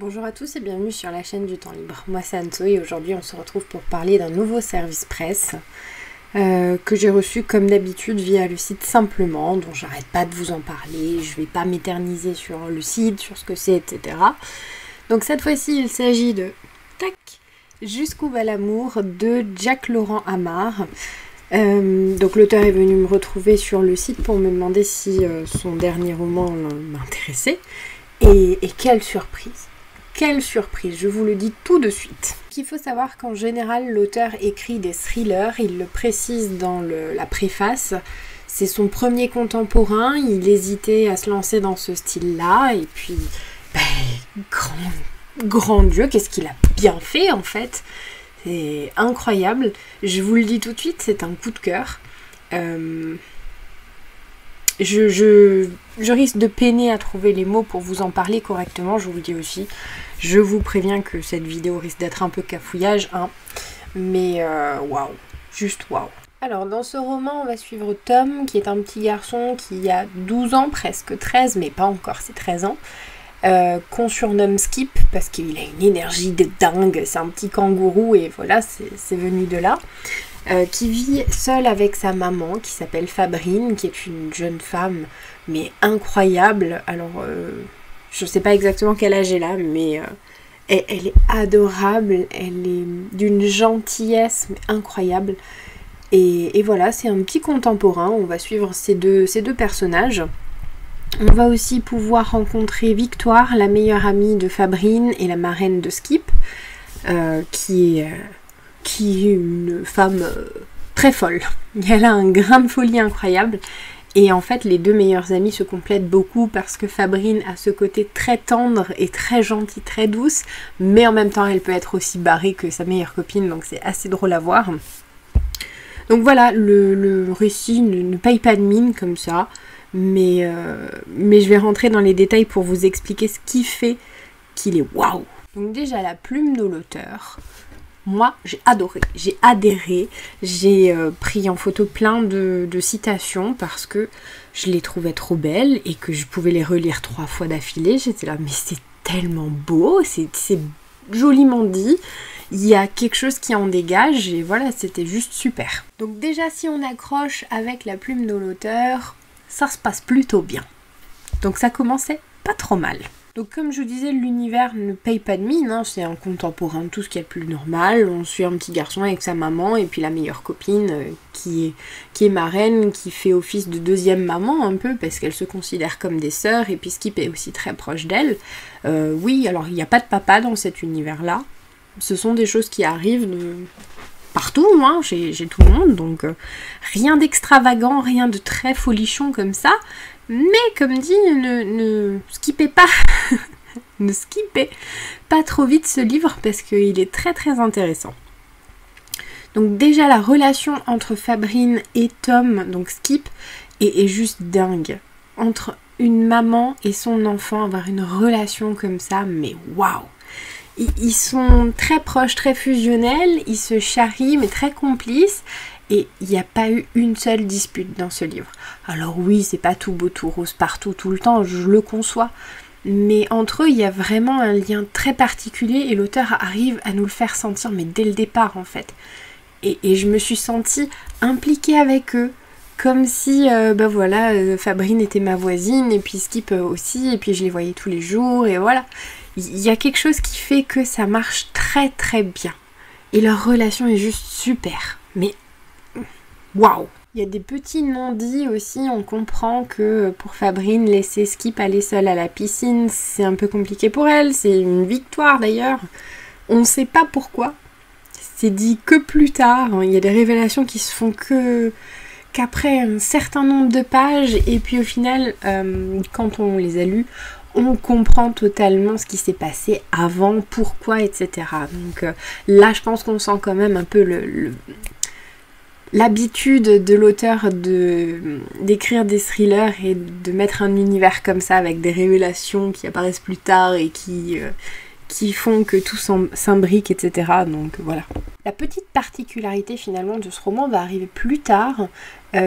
Bonjour à tous et bienvenue sur la chaîne du temps libre. Moi c'est Anto et aujourd'hui on se retrouve pour parler d'un nouveau service presse que j'ai reçu comme d'habitude via le site Simplement, dont j'arrête pas de vous en parler, je vais pas m'éterniser sur le site, sur ce que c'est, etc. Donc cette fois-ci il s'agit de tac, Jusqu'où va l'amour de Jack Laurent Ammar. Donc l'auteur est venu me retrouver sur le site pour me demander si son dernier roman m'intéressait. Et quelle surprise! Quelle surprise, je vous le dis tout de suite. Il faut savoir qu'en général, l'auteur écrit des thrillers, il le précise dans la préface. C'est son premier contemporain, il hésitait à se lancer dans ce style-là, et puis, grand Dieu, qu'est-ce qu'il a bien fait en fait. C'est incroyable, je vous le dis tout de suite, c'est un coup de cœur. Je risque de peiner à trouver les mots pour vous en parler correctement, je vous le dis aussi. Je vous préviens que cette vidéo risque d'être un peu cafouillage, hein. Mais waouh, juste waouh. Alors dans ce roman, on va suivre Tom, qui est un petit garçon qui a 12 ans, presque 13, mais pas encore, c'est 13 ans. Qu'on surnomme Skip, parce qu'il a une énergie de dingue, c'est un petit kangourou, et voilà, c'est venu de là. Qui vit seul avec sa maman qui s'appelle Fabrine, qui est une jeune femme mais incroyable. Alors je sais pas exactement quel âge elle a, mais elle est adorable, elle est d'une gentillesse mais incroyable. Et voilà, c'est un petit contemporain, on va suivre ces deux personnages. On va aussi pouvoir rencontrer Victoire, la meilleure amie de Fabrine et la marraine de Skip, qui est une femme très folle. Elle a un grain de folie incroyable. Et en fait, les deux meilleures amies se complètent beaucoup parce que Fabrine a ce côté très tendre et très gentille, très douce, mais en même temps, elle peut être aussi barrée que sa meilleure copine, donc c'est assez drôle à voir. Donc voilà, le récit ne paye pas de mine comme ça, mais je vais rentrer dans les détails pour vous expliquer ce qui fait qu'il est waouh. Donc déjà, la plume de l'auteur. Moi, j'ai adoré, j'ai adhéré, j'ai pris en photo plein de citations parce que je les trouvais trop belles et que je pouvais les relire 3 fois d'affilée. J'étais là, mais c'est tellement beau, c'est joliment dit, il y a quelque chose qui en dégage et voilà, c'était juste super. Donc déjà, si on accroche avec la plume de l'auteur, ça se passe plutôt bien. Donc ça commençait pas trop mal. Donc comme je vous disais, l'univers ne paye pas de mine, hein, c'est un contemporain de tout ce qui est le plus normal. On suit un petit garçon avec sa maman et puis la meilleure copine qui est marraine, qui fait office de deuxième maman un peu parce qu'elle se considère comme des sœurs et puis Skip est aussi très proche d'elle. Oui, alors il n'y a pas de papa dans cet univers-là. Ce sont des choses qui arrivent partout, hein, chez tout le monde, donc rien d'extravagant, rien de très folichon comme ça. Mais comme dit, ne skippez pas, ne skippez pas trop vite ce livre parce qu'il est très très intéressant. Donc déjà la relation entre Fabrine et Tom, donc Skip, est juste dingue. Entre une maman et son enfant, avoir une relation comme ça, mais waouh! Ils sont très proches, très fusionnels, ils se charrient mais très complices. Et il n'y a pas eu une seule dispute dans ce livre. Alors oui, c'est pas tout beau, tout rose partout, tout le temps, je le conçois. Mais entre eux, il y a vraiment un lien très particulier et l'auteur arrive à nous le faire sentir, mais dès le départ en fait. Et je me suis sentie impliquée avec eux. Comme si, Fabrine était ma voisine et puis Skip aussi, et puis je les voyais tous les jours, et voilà. Il y a quelque chose qui fait que ça marche très très bien. Et leur relation est juste super. Mais waouh! Il y a des petits non-dits aussi, on comprend que pour Fabrine, laisser Skip aller seule à la piscine, c'est un peu compliqué pour elle, c'est une victoire d'ailleurs. On ne sait pas pourquoi, c'est dit que plus tard, il y a des révélations qui se font qu'après un certain nombre de pages, et puis au final, quand on les a lues, on comprend totalement ce qui s'est passé avant, pourquoi, etc. Donc là, je pense qu'on sent quand même un peu l'habitude de l'auteur d'écrire des thrillers et de mettre un univers comme ça avec des révélations qui apparaissent plus tard et qui qui font que tout s'imbrique, etc. Donc voilà. La petite particularité finalement de ce roman va arriver plus tard.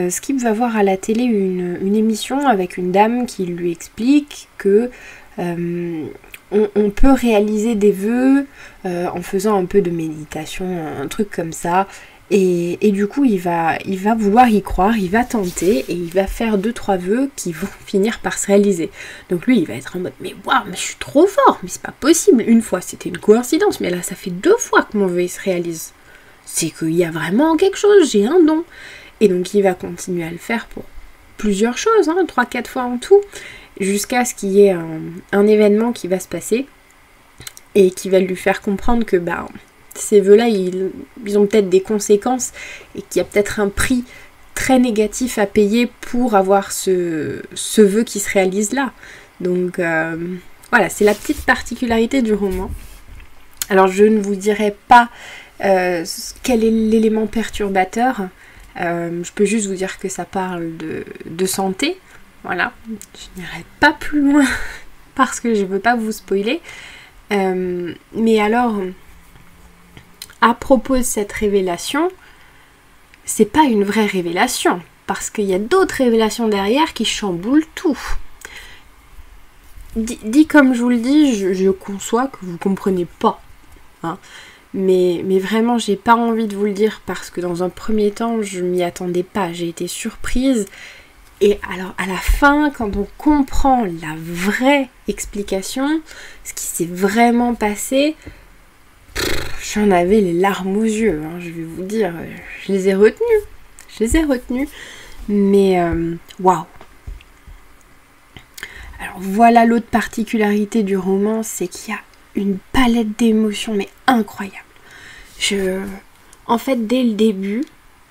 Skip va voir à la télé une émission avec une dame qui lui explique que on peut réaliser des vœux en faisant un peu de méditation, un truc comme ça. Et du coup, il va vouloir y croire, il va tenter et il va faire 2-3 vœux qui vont finir par se réaliser. Donc lui, il va être en mode, mais waouh, mais je suis trop fort, mais c'est pas possible. Une fois, c'était une coïncidence, mais là, ça fait 2 fois que mon vœu il se réalise. C'est qu'il y a vraiment quelque chose, j'ai un don. Et donc, il va continuer à le faire pour plusieurs choses, 3-4 fois en tout, jusqu'à ce qu'il y ait un événement qui va se passer et qui va lui faire comprendre que, ces vœux-là, ils ont peut-être des conséquences et qu'il y a peut-être un prix très négatif à payer pour avoir ce vœu qui se réalise là. Donc voilà, c'est la petite particularité du roman. Alors je ne vous dirai pas quel est l'élément perturbateur. Je peux juste vous dire que ça parle de santé. Voilà, je n'irai pas plus loin parce que je ne veux pas vous spoiler. Mais alors... à propos de cette révélation, c'est pas une vraie révélation, parce qu'il y a d'autres révélations derrière qui chamboulent tout. Dit comme je vous le dis, je conçois que vous comprenez pas. Mais vraiment, j'ai pas envie de vous le dire parce que dans un premier temps, je m'y attendais pas. J'ai été surprise. Et alors, à la fin, quand on comprend la vraie explication, ce qui s'est vraiment passé... j'en avais les larmes aux yeux, je vais vous dire, je les ai retenues, mais waouh. Alors voilà l'autre particularité du roman, c'est qu'il y a une palette d'émotions, mais incroyable. En fait, dès le début,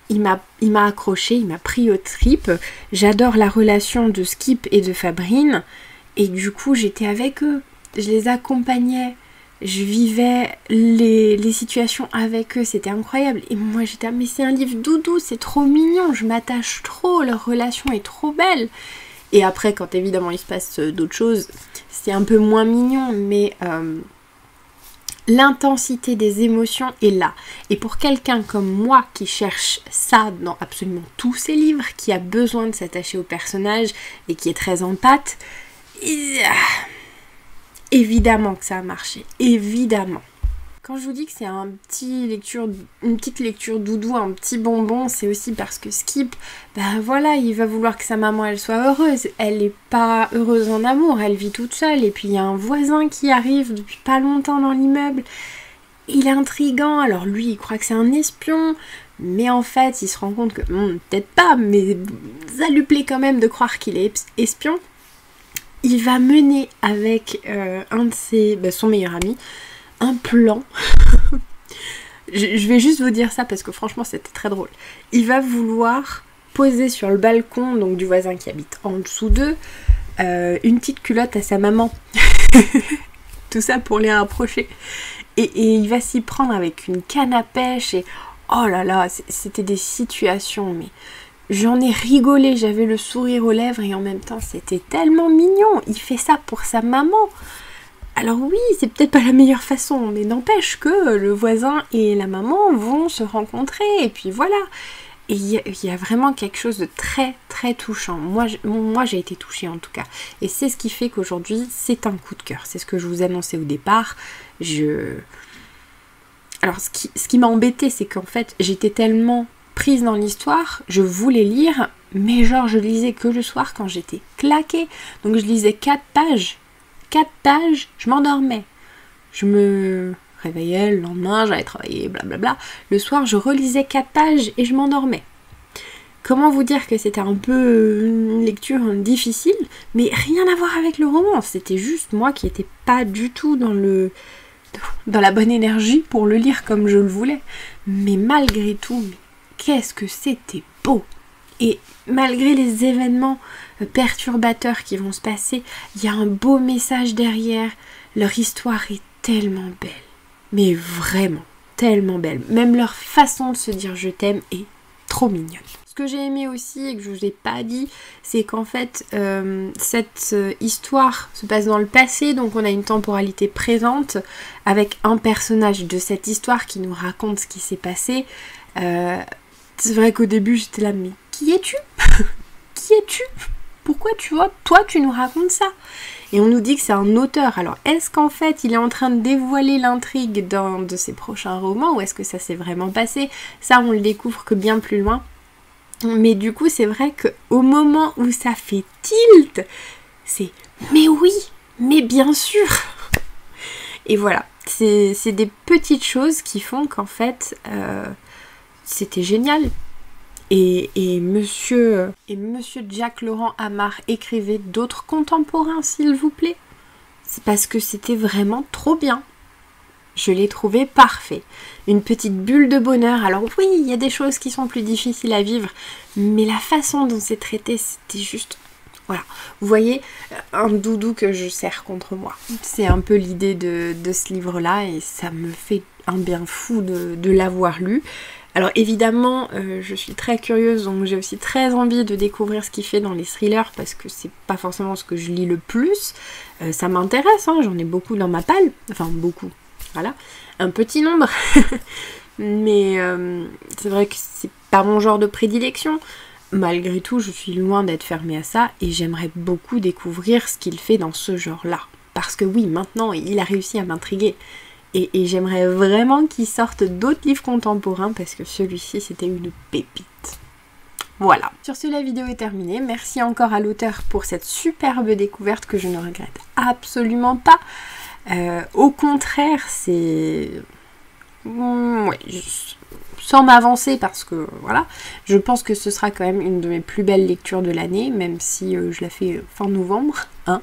il m'a accroché, il m'a pris aux tripes. J'adore la relation de Skip et de Fabrine, et du coup j'étais avec eux, je les accompagnais. Je vivais les situations avec eux, c'était incroyable. Et moi j'étais, mais c'est un livre doudou, c'est trop mignon, je m'attache trop, leur relation est trop belle. Et après, quand évidemment il se passe d'autres choses, c'est un peu moins mignon, mais l'intensité des émotions est là. Et pour quelqu'un comme moi qui cherche ça dans absolument tous ses livres, qui a besoin de s'attacher au personnage et qui est très empathe, évidemment que ça a marché, évidemment. Quand je vous dis que c'est une petite lecture doudou, un petit bonbon, c'est aussi parce que Skip, voilà, il va vouloir que sa maman elle soit heureuse. Elle n'est pas heureuse en amour, elle vit toute seule. Et puis il y a un voisin qui arrive depuis pas longtemps dans l'immeuble. Il est intriguant, alors lui il croit que c'est un espion, mais en fait il se rend compte que, peut-être pas, mais ça lui plaît quand même de croire qu'il est espion. Il va mener avec un de son meilleur ami un plan. Je vais juste vous dire ça parce que franchement c'était très drôle. Il va vouloir poser sur le balcon donc du voisin qui habite en dessous d'eux une petite culotte à sa maman. Tout ça pour les rapprocher. Et il va s'y prendre avec une canne à pêche et oh là là, c'était des situations mais... j'en ai rigolé, j'avais le sourire aux lèvres et en même temps c'était tellement mignon. Il fait ça pour sa maman. Alors oui, c'est peut-être pas la meilleure façon, mais n'empêche que le voisin et la maman vont se rencontrer et puis voilà. Et il y a vraiment quelque chose de très très touchant. Moi j'ai été touchée en tout cas. Et c'est ce qui fait qu'aujourd'hui c'est un coup de cœur. C'est ce que je vous annonçais au départ. Alors ce qui m'a embêtée, c'est qu'en fait j'étais tellement prise dans l'histoire, je voulais lire, mais genre je lisais que le soir quand j'étais claquée. Donc je lisais 4 pages, je m'endormais. Je me réveillais le lendemain, j'allais travailler, blablabla. Le soir, je relisais 4 pages et je m'endormais. Comment vous dire que c'était un peu une lecture difficile, mais rien à voir avec le roman. C'était juste moi qui n'étais pas du tout dans la bonne énergie pour le lire comme je le voulais. Mais malgré tout, qu'est-ce que c'était beau! Et malgré les événements perturbateurs qui vont se passer, il y a un beau message derrière. Leur histoire est tellement belle. Mais vraiment, tellement belle. Même leur façon de se dire je t'aime est trop mignonne. Ce que j'ai aimé aussi et que je vous ai pas dit, c'est qu'en fait cette histoire se passe dans le passé, donc on a une temporalité présente avec un personnage de cette histoire qui nous raconte ce qui s'est passé. C'est vrai qu'au début j'étais là, mais qui es-tu? Qui es-tu? Pourquoi toi tu nous racontes ça? Et on nous dit que c'est un auteur. Alors est-ce qu'en fait il est en train de dévoiler l'intrigue d'un de ses prochains romans ou est-ce que ça s'est vraiment passé? Ça on le découvre que bien plus loin. Mais du coup c'est vrai qu'au moment où ça fait tilt, c'est mais oui, mais bien sûr. Et voilà, c'est des petites choses qui font qu'en fait c'était génial. Et monsieur Jack Laurent Ammar écrivait d'autres contemporains, s'il vous plaît. C'est parce que c'était vraiment trop bien. Je l'ai trouvé parfait. Une petite bulle de bonheur. Alors oui, il y a des choses qui sont plus difficiles à vivre, mais la façon dont c'est traité, c'était juste... Voilà. Vous voyez, un doudou que je serre contre moi. C'est un peu l'idée de ce livre-là et ça me fait un bien fou de l'avoir lu. Alors évidemment, je suis très curieuse, donc j'ai aussi très envie de découvrir ce qu'il fait dans les thrillers parce que c'est pas forcément ce que je lis le plus. Ça m'intéresse, hein, j'en ai beaucoup dans ma palle, enfin beaucoup, voilà, un petit nombre. Mais c'est vrai que c'est pas mon genre de prédilection. Malgré tout, je suis loin d'être fermée à ça et j'aimerais beaucoup découvrir ce qu'il fait dans ce genre-là. Parce que oui, maintenant, il a réussi à m'intriguer. Et j'aimerais vraiment qu'il sorte d'autres livres contemporains parce que celui-ci c'était une pépite. Voilà. Sur ce, la vidéo est terminée. Merci encore à l'auteur pour cette superbe découverte que je ne regrette absolument pas. Au contraire, c'est... Ouais, sans m'avancer parce que voilà, je pense que ce sera quand même une de mes plus belles lectures de l'année, même si je la fais fin novembre, hein.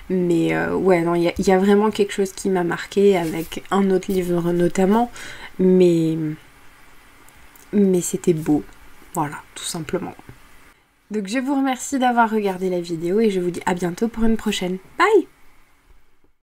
Mais ouais, non, il y a vraiment quelque chose qui m'a marqué avec un autre livre notamment, mais c'était beau, voilà, tout simplement. Donc je vous remercie d'avoir regardé la vidéo et je vous dis à bientôt pour une prochaine. Bye!